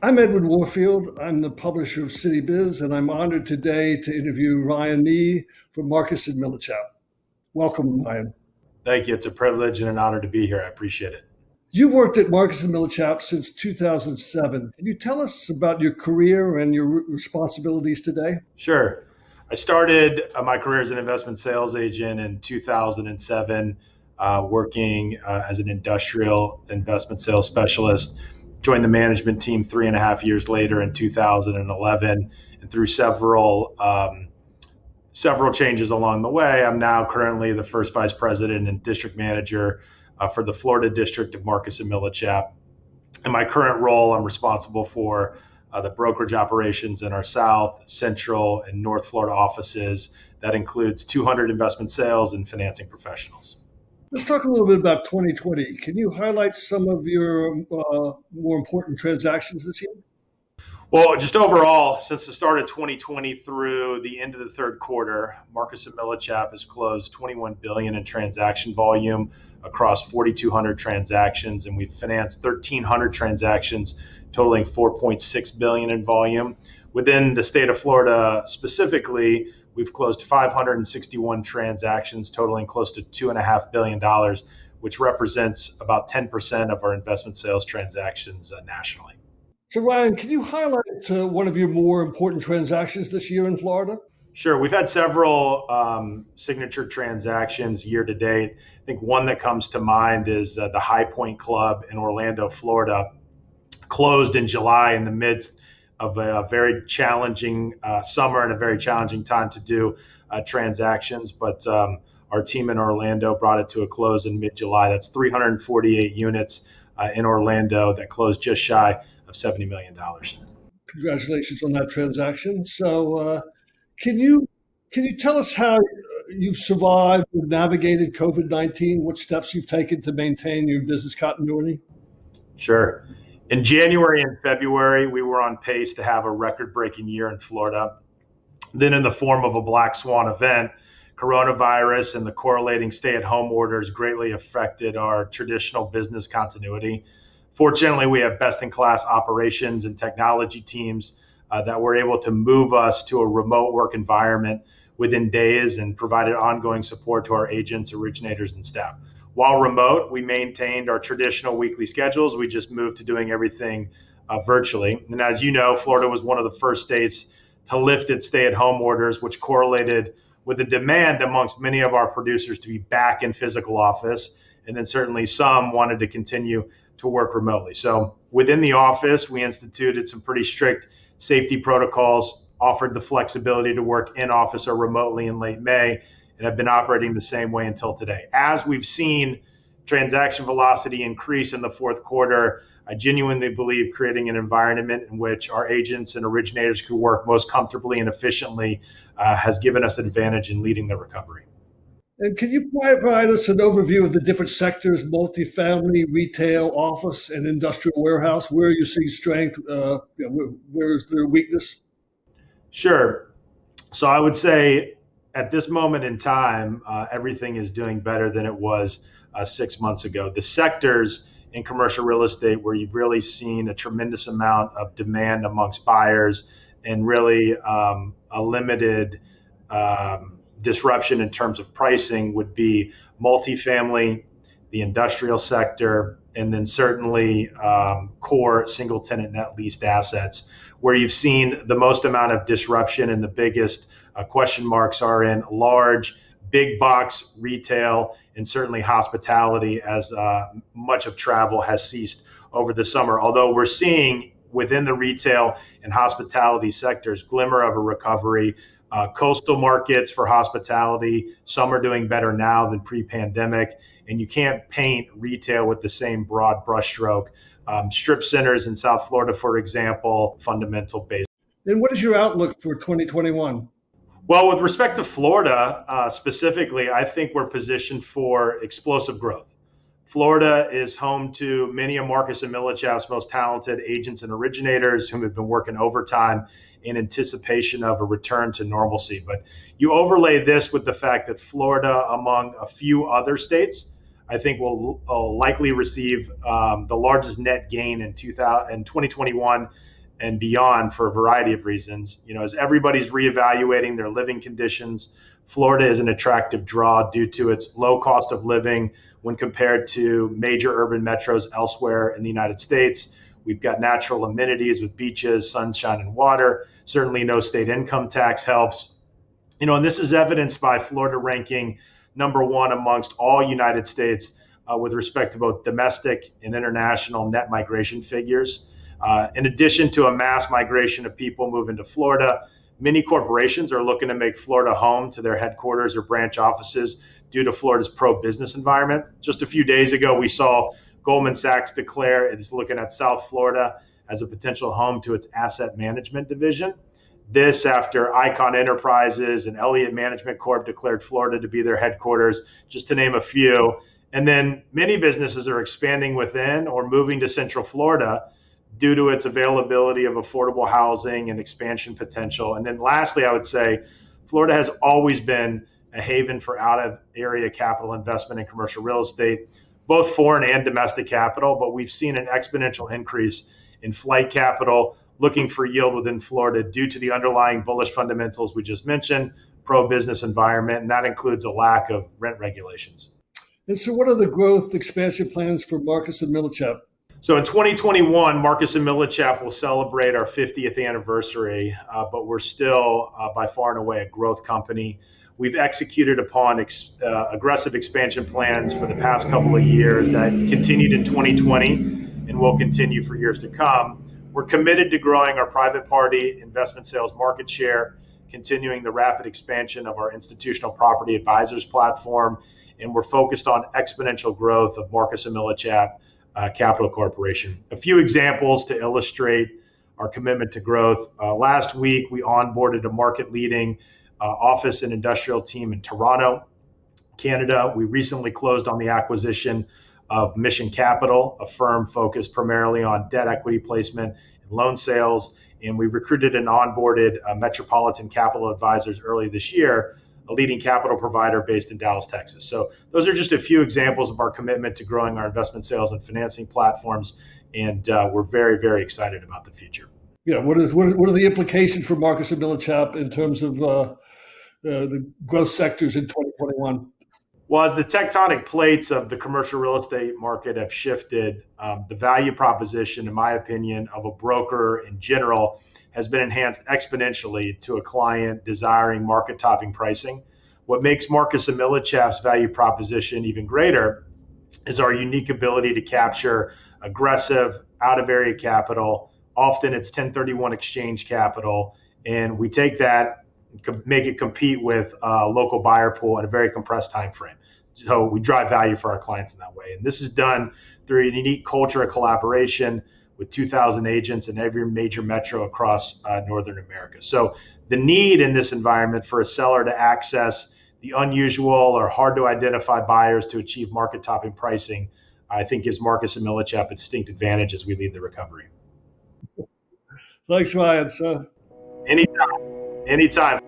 I'm Edward Warfield. I'm the publisher of Citybiz, and I'm honored today to interview Ryan Nee from Marcus and Millichap. Welcome, Ryan. Thank you. It's a privilege and an honor to be here. I appreciate it. You've worked at Marcus and Millichap since 2007. Can you tell us about your career and your responsibilities today? Sure. I started my career as an investment sales agent in 2007, working as an industrial investment sales specialist. Joined the management team 3.5 years later in 2011, and through several changes along the way, I'm now currently the first vice president and district manager for the Florida district of Marcus and Millichap. In my current role, I'm responsible for the brokerage operations in our South, Central, and North Florida offices. That includes 200 investment sales and financing professionals. Let's talk a little bit about 2020. Can you highlight some of your more important transactions this year? Well, just overall, since the start of 2020 through the end of the third quarter, Marcus and Millichap has closed $21 billion in transaction volume across 4,200 transactions, and we've financed 1,300 transactions totaling $4.6 billion in volume. Within the state of Florida specifically, we've closed 561 transactions totaling close to $2.5 billion, which represents about 10% of our investment sales transactions nationally. So, Ryan, can you highlight one of your more important transactions this year in Florida? Sure. We've had several signature transactions year to date. I think one that comes to mind is the High Point Club in Orlando, Florida, closed in July in the midst of a very challenging summer and a very challenging time to do transactions. But our team in Orlando brought it to a close in mid-July. That's 348 units in Orlando that closed just shy of $70 million. Congratulations on that transaction. So can you tell us how you've survived and navigated COVID-19, what steps you've taken to maintain your business continuity? Sure. In January and February, we were on pace to have a record-breaking year in Florida. Then in the form of a black swan event, coronavirus and the correlating stay-at-home orders greatly affected our traditional business continuity. Fortunately, we have best-in-class operations and technology teams that were able to move us to a remote work environment within days and provided ongoing support to our agents, originators, and staff. While remote, we maintained our traditional weekly schedules. We just moved to doing everything virtually. And as you know, Florida was one of the first states to lift its stay-at-home orders, which correlated with the demand amongst many of our producers to be back in physical office. And then certainly some wanted to continue to work remotely. So within the office, we instituted some pretty strict safety protocols, offered the flexibility to work in office or remotely in late May, and have been operating the same way until today. As we've seen transaction velocity increase in the fourth quarter, I genuinely believe creating an environment in which our agents and originators could work most comfortably and efficiently has given us an advantage in leading the recovery. And can you provide us an overview of the different sectors, multifamily, retail, office, and industrial warehouse? Where you see strength, where is there weakness? Sure. So I would say at this moment in time, everything is doing better than it was 6 months ago. The sectors in commercial real estate where you've really seen a tremendous amount of demand amongst buyers and really a limited disruption in terms of pricing would be multifamily, the industrial sector, and then certainly core single tenant net leased assets, where you've seen the most amount of disruption and the biggest question marks are in large, big box retail and certainly hospitality, as much of travel has ceased over the summer. Although we're seeing within the retail and hospitality sectors glimmer of a recovery. Coastal markets for hospitality, some are doing better now than pre-pandemic, and you can't paint retail with the same broad brushstroke. Strip centers in South Florida, for example, fundamental base. And what is your outlook for 2021? Well, with respect to Florida specifically, I think we're positioned for explosive growth. Florida is home to many of Marcus and Millichap's most talented agents and originators who have been working overtime in anticipation of a return to normalcy. But you overlay this with the fact that Florida, among a few other states, I think will likely receive the largest net gain in 2021 and beyond for a variety of reasons. As everybody's reevaluating their living conditions, Florida is an attractive draw due to its low cost of living when compared to major urban metros elsewhere in the United States. We've got natural amenities with beaches, sunshine, and water. Certainly no state income tax helps. And this is evidenced by Florida ranking #1 amongst all United States with respect to both domestic and international net migration figures. In addition to a mass migration of people moving to Florida, many corporations are looking to make Florida home to their headquarters or branch offices due to Florida's pro-business environment. Just a few days ago, we saw Goldman Sachs declare it is looking at South Florida as a potential home to its asset management division. This after Icon Enterprises and Elliott Management Corp declared Florida to be their headquarters, just to name a few. And then many businesses are expanding within or moving to Central Florida due to its availability of affordable housing and expansion potential. And then lastly, I would say Florida has always been a haven for out-of-area capital investment in commercial real estate, both foreign and domestic capital, but we've seen an exponential increase in flight capital looking for yield within Florida due to the underlying bullish fundamentals we just mentioned, pro-business environment, and that includes a lack of rent regulations. And so what are the growth expansion plans for Marcus and Millichap? So in 2021, Marcus and Millichap will celebrate our 50th anniversary, but we're still by far and away a growth company. We've executed upon aggressive expansion plans for the past couple of years that continued in 2020 and will continue for years to come. We're committed to growing our private party investment sales market share, continuing the rapid expansion of our institutional property advisors platform, and we're focused on exponential growth of Marcus and Millichap Capital Corporation. A few examples to illustrate our commitment to growth. Last week, we onboarded a market-leading office and industrial team in Toronto, Canada. We recently closed on the acquisition of Mission Capital, a firm focused primarily on debt equity placement and loan sales. And we recruited and onboarded Metropolitan Capital Advisors early this year, a leading capital provider based in Dallas, Texas. So those are just a few examples of our commitment to growing our investment sales and financing platforms. And we're very, very excited about the future. Yeah, what are the implications for Marcus and Millichap in terms of the growth sectors in 2021? Well, as the tectonic plates of the commercial real estate market have shifted, the value proposition, in my opinion, of a broker in general has been enhanced exponentially to a client desiring market-topping pricing. What makes Marcus and Millichap's value proposition even greater is our unique ability to capture aggressive out-of-area capital. Often it's 1031 exchange capital, and we take that, make it compete with a local buyer pool in a very compressed time frame. So we drive value for our clients in that way. And this is done through a unique culture of collaboration with 2,000 agents in every major metro across Northern America. So the need in this environment for a seller to access the unusual or hard to identify buyers to achieve market topping pricing, I think gives Marcus and Millichap a distinct advantage as we lead the recovery. Thanks, Ryan. So anytime.